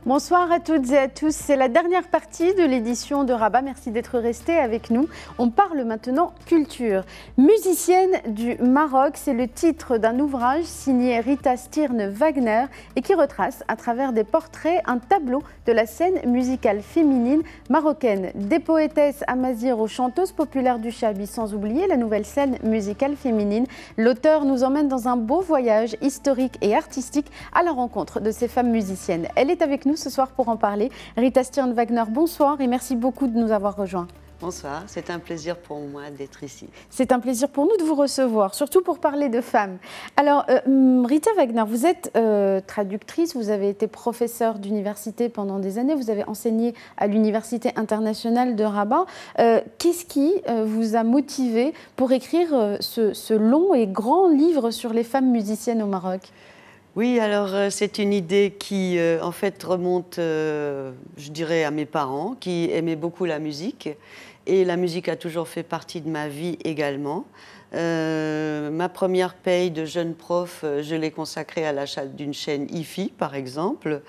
Bonsoir à toutes et à tous, c'est la dernière partie de l'édition de Rabat, merci d'être restés avec nous. On parle maintenant culture. Musicienne du Maroc, c'est le titre d'un ouvrage signé Rita Stirn-Wagner et qui retrace à travers des portraits un tableau de la scène musicale féminine marocaine. Des poétesses amazighes aux chanteuses populaires du Chabi, sans oublier la nouvelle scène musicale féminine. L'auteur nous emmène dans un beau voyage historique et artistique à la rencontre de ces femmes musiciennes. Elle est avec nous ce soir pour en parler. Rita Stirn-Wagner, bonsoir et merci beaucoup de nous avoir rejoints. Bonsoir, c'est un plaisir pour moi d'être ici. C'est un plaisir pour nous de vous recevoir, surtout pour parler de femmes. Alors, Rita Wagner, vous êtes traductrice, vous avez été professeure d'université pendant des années, vous avez enseigné à l'Université internationale de Rabat. Qu'est-ce qui vous a motivé pour écrire ce long et grand livre sur les femmes musiciennes au Maroc ? Oui, alors c'est une idée qui en fait remonte, je dirais, à mes parents qui aimaient beaucoup la musique. Et la musique a toujours fait partie de ma vie également. Ma première paye de jeune prof, je l'ai consacrée à l'achat d'une chaîne hi-fi, par exemple.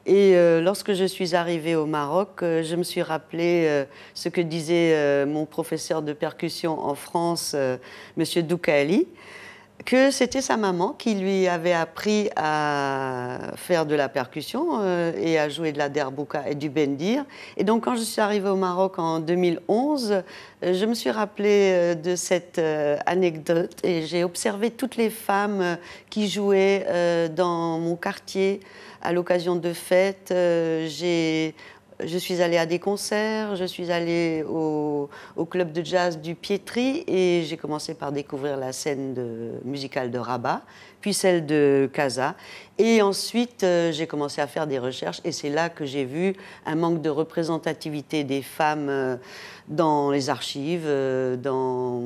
Et lorsque je suis arrivée au Maroc, je me suis rappelé ce que disait mon professeur de percussion en France, Monsieur Doukaali, que c'était sa maman qui lui avait appris à faire de la percussion et à jouer de la derbouka et du bendir. Et donc, quand je suis arrivée au Maroc en 2011, je me suis rappelée de cette anecdote et j'ai observé toutes les femmes qui jouaient dans mon quartier à l'occasion de fêtes. Je suis allée à des concerts, je suis allée au club de jazz du Pietri et j'ai commencé par découvrir la scène musicale de Rabat, puis celle de Casa. Et ensuite, j'ai commencé à faire des recherches et c'est là que j'ai vu un manque de représentativité des femmes dans les archives, dans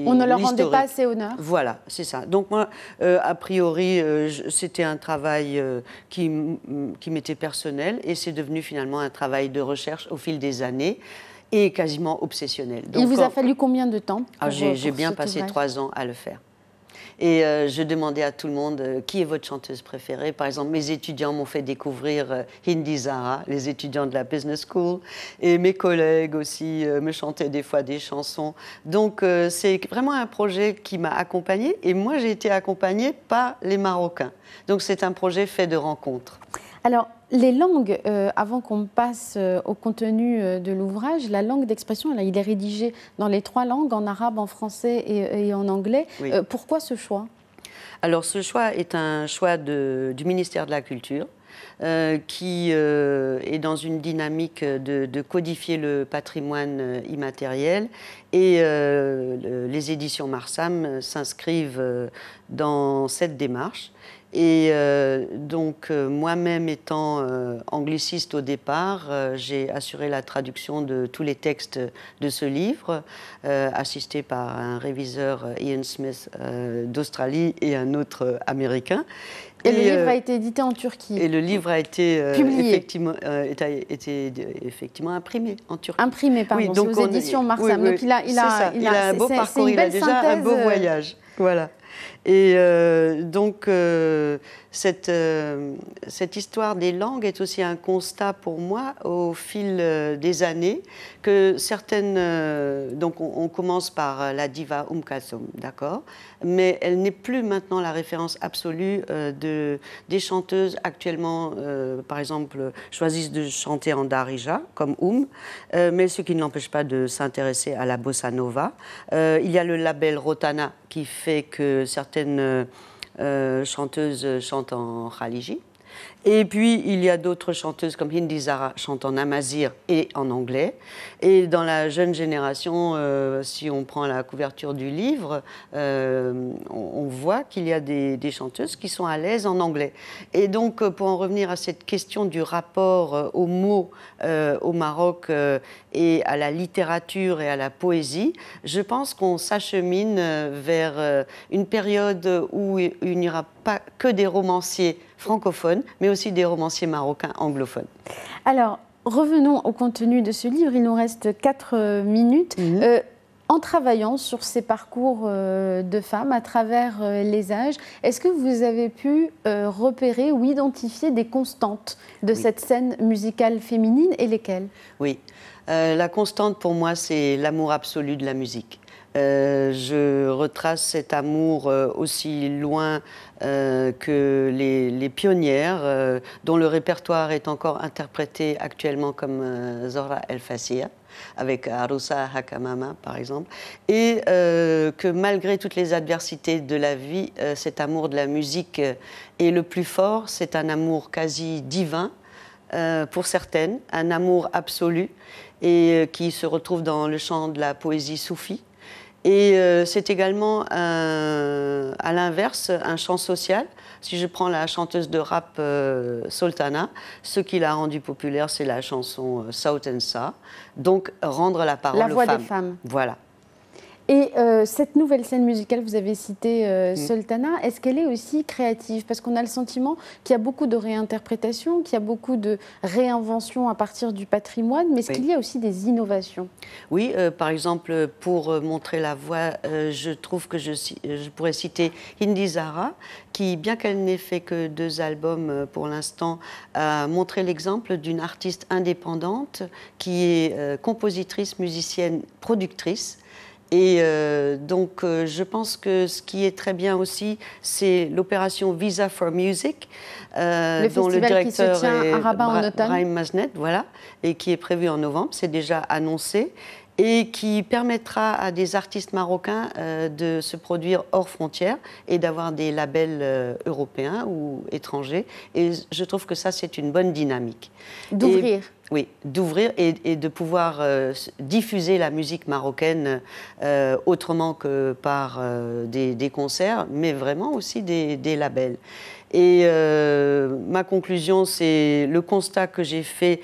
on ne leur rendait pas assez honneur. Voilà, c'est ça. Donc moi, a priori, c'était un travail qui m'était personnel et c'est devenu finalement un travail de recherche au fil des années et quasiment obsessionnel. Donc, il vous a fallu combien de temps j'ai bien passé 3 ans à le faire. Et je demandais à tout le monde qui est votre chanteuse préférée. Par exemple, mes étudiants m'ont fait découvrir Hindi Zara, les étudiants de la Business School. Et mes collègues aussi me chantaient des fois des chansons. Donc, c'est vraiment un projet qui m'a accompagnée. Et moi, j'ai été accompagnée par les Marocains. Donc, c'est un projet fait de rencontres. Alors, les langues, avant qu'on passe au contenu de l'ouvrage, la langue d'expression, il est rédigé dans les 3 langues, en arabe, en français et en anglais. Oui. Pourquoi ce choix ? Alors, ce choix est un choix du ministère de la Culture, qui est dans une dynamique de codifier le patrimoine immatériel. Et les éditions Marsam s'inscrivent dans cette démarche. Et donc, moi-même étant angliciste au départ, j'ai assuré la traduction de tous les textes de ce livre, assisté par un réviseur, Ian Smith, d'Australie et un autre américain. Et le livre a été édité en Turquie. Et le livre a été effectivement imprimé en Turquie. Imprimé, pardon, oui, aux éditions Marsam. Oui, donc il a un beau parcours, il a déjà un beau voyage. Voilà. Et donc, cette histoire des langues est aussi un constat pour moi au fil des années que certaines... donc, on commence par la diva Kalsoum, d'accord ? Mais elle n'est plus maintenant la référence absolue des chanteuses actuellement, par exemple, choisissent de chanter en darija, comme mais ce qui ne l'empêche pas de s'intéresser à la bossa nova. Il y a le label Rotana qui fait que certaines chanteuses chantent en khaliji. Et puis, il y a d'autres chanteuses comme Hindi Zara chantent en amazigh et en anglais. Et dans la jeune génération, si on prend la couverture du livre, on voit qu'il y a des chanteuses qui sont à l'aise en anglais. Et donc, pour en revenir à cette question du rapport aux mots au Maroc et à la littérature et à la poésie, je pense qu'on s'achemine vers une période où il n'y aura pas que des romanciers francophones, mais aussi des romanciers marocains anglophones. Alors, revenons au contenu de ce livre. Il nous reste 4 minutes. En travaillant sur ces parcours de femmes à travers les âges, est-ce que vous avez pu repérer ou identifier des constantes de cette scène musicale féminine et lesquelles? Oui, la constante pour moi, c'est l'amour absolu de la musique. Je retrace cet amour aussi loin que les pionnières, dont le répertoire est encore interprété actuellement comme Zora El Fassia, avec Arousa Hakamama par exemple, et que malgré toutes les adversités de la vie, cet amour de la musique est le plus fort. C'est un amour quasi divin pour certaines, un amour absolu, et qui se retrouve dans le chant de la poésie soufie. Et c'est également, à l'inverse, un chant social. Si je prends la chanteuse de rap Sultana, ce qui l'a rendue populaire, c'est la chanson Saut and Sa, donc rendre la parole aux femmes. La voix des femmes. Voilà. Et cette nouvelle scène musicale, vous avez cité Sultana, est-ce qu'elle est aussi créative? Parce qu'on a le sentiment qu'il y a beaucoup de réinterprétations, qu'il y a beaucoup de réinventions à partir du patrimoine, mais est-ce qu'il y a aussi des innovations? Oui, par exemple, pour montrer la voix, je trouve que je pourrais citer Hindi Zara, qui, bien qu'elle n'ait fait que 2 albums pour l'instant, a montré l'exemple d'une artiste indépendante qui est compositrice, musicienne, productrice. Et donc, je pense que ce qui est très bien aussi, c'est l'opération Visa for Music, dont le directeur est Brahim Maznet, voilà, et qui est prévu en novembre, c'est déjà annoncé, et qui permettra à des artistes marocains de se produire hors frontières et d'avoir des labels européens ou étrangers. Et je trouve que ça, c'est une bonne dynamique. D'ouvrir. Oui, d'ouvrir et de pouvoir diffuser la musique marocaine autrement que par des concerts, mais vraiment aussi des labels. Et ma conclusion, c'est le constat que j'ai fait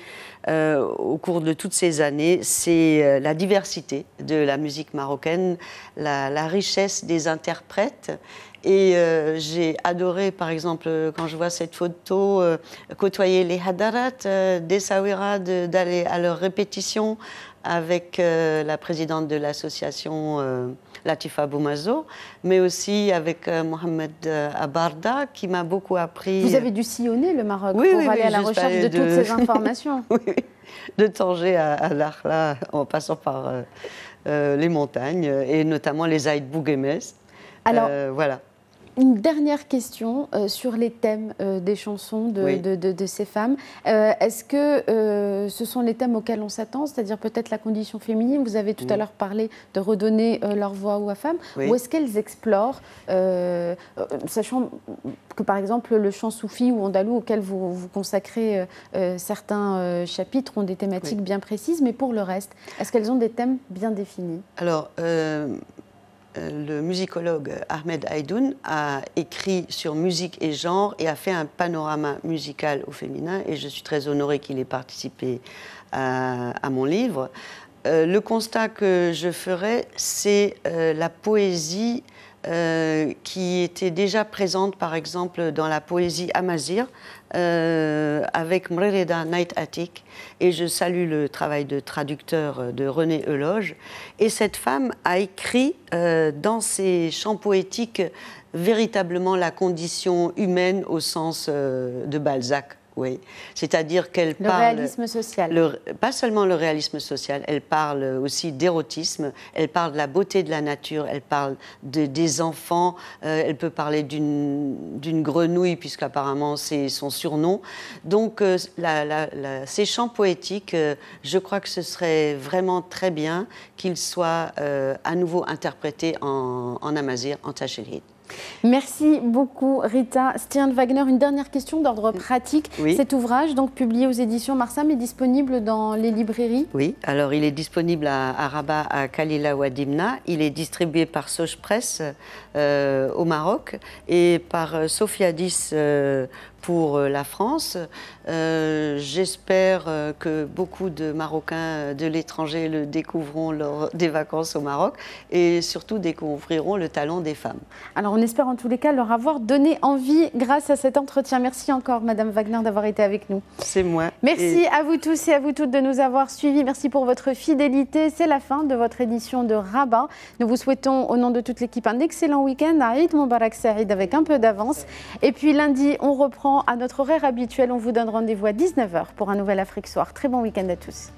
au cours de toutes ces années, c'est la diversité de la musique marocaine, la richesse des interprètes. Et j'ai adoré, par exemple, quand je vois cette photo, côtoyer les hadarat des Saouira, d'aller à leur répétition avec la présidente de l'association Latifa Boumazo, mais aussi avec Mohamed Abarda, qui m'a beaucoup appris. Vous avez dû sillonner le Maroc pour aller à la recherche de toutes ces informations. Oui, de Tanger à Dakhla, en passant par les montagnes, et notamment les Aïd Bouguemès. Alors, voilà. Une dernière question sur les thèmes des chansons de ces femmes. Est-ce que ce sont les thèmes auxquels on s'attend, c'est-à-dire peut-être la condition féminine? Vous avez tout à l'heure parlé de redonner leur voix aux femmes. Ou est-ce qu'elles explorent, sachant que par exemple le chant soufi ou andalou auquel vous consacrez certains chapitres ont des thématiques bien précises, mais pour le reste, est-ce qu'elles ont des thèmes bien définis? Alors, le musicologue Ahmed Aïdoun a écrit sur musique et genre et a fait un panorama musical au féminin, et je suis très honorée qu'il ait participé à mon livre. Le constat que je ferais, c'est la poésie qui était déjà présente, par exemple, dans la poésie amazigh, avec Mrereda Night Atik, et je salue le travail de traducteur de René Eloge. Et cette femme a écrit dans ses chants poétiques véritablement la condition humaine au sens de Balzac. Oui, c'est-à-dire qu'elle parle... Le réalisme social. Pas seulement le réalisme social, elle parle aussi d'érotisme, elle parle de la beauté de la nature, elle parle des enfants, elle peut parler d'une grenouille, puisqu'apparemment c'est son surnom. Donc ces chants poétiques, je crois que ce serait vraiment très bien qu'ils soient à nouveau interprétés en amazigh, en tachelhit. Merci beaucoup Rita Stiern-Wagner. Une dernière question d'ordre pratique. Oui. Cet ouvrage, donc publié aux éditions Marsam, est disponible dans les librairies? Oui, alors il est disponible à Rabat, à Kalila ou à Dimna. Il est distribué par Soch Press au Maroc et par Sofiadis pour la France. J'espère que beaucoup de Marocains de l'étranger le découvriront lors des vacances au Maroc et surtout découvriront le talent des femmes. Alors on espère en tous les cas leur avoir donné envie grâce à cet entretien. Merci encore Madame Wagner d'avoir été avec nous. C'est moi. Merci à vous tous et à vous toutes de nous avoir suivis. Merci pour votre fidélité. C'est la fin de votre édition de Rabat. Nous vous souhaitons au nom de toute l'équipe un excellent week-end. Aïd Moubarak Saïd avec un peu d'avance. Et puis lundi, on reprend à notre horaire habituel. On vous donne rendez-vous à 19 h pour un nouvel Afrique Soir. Très bon week-end à tous.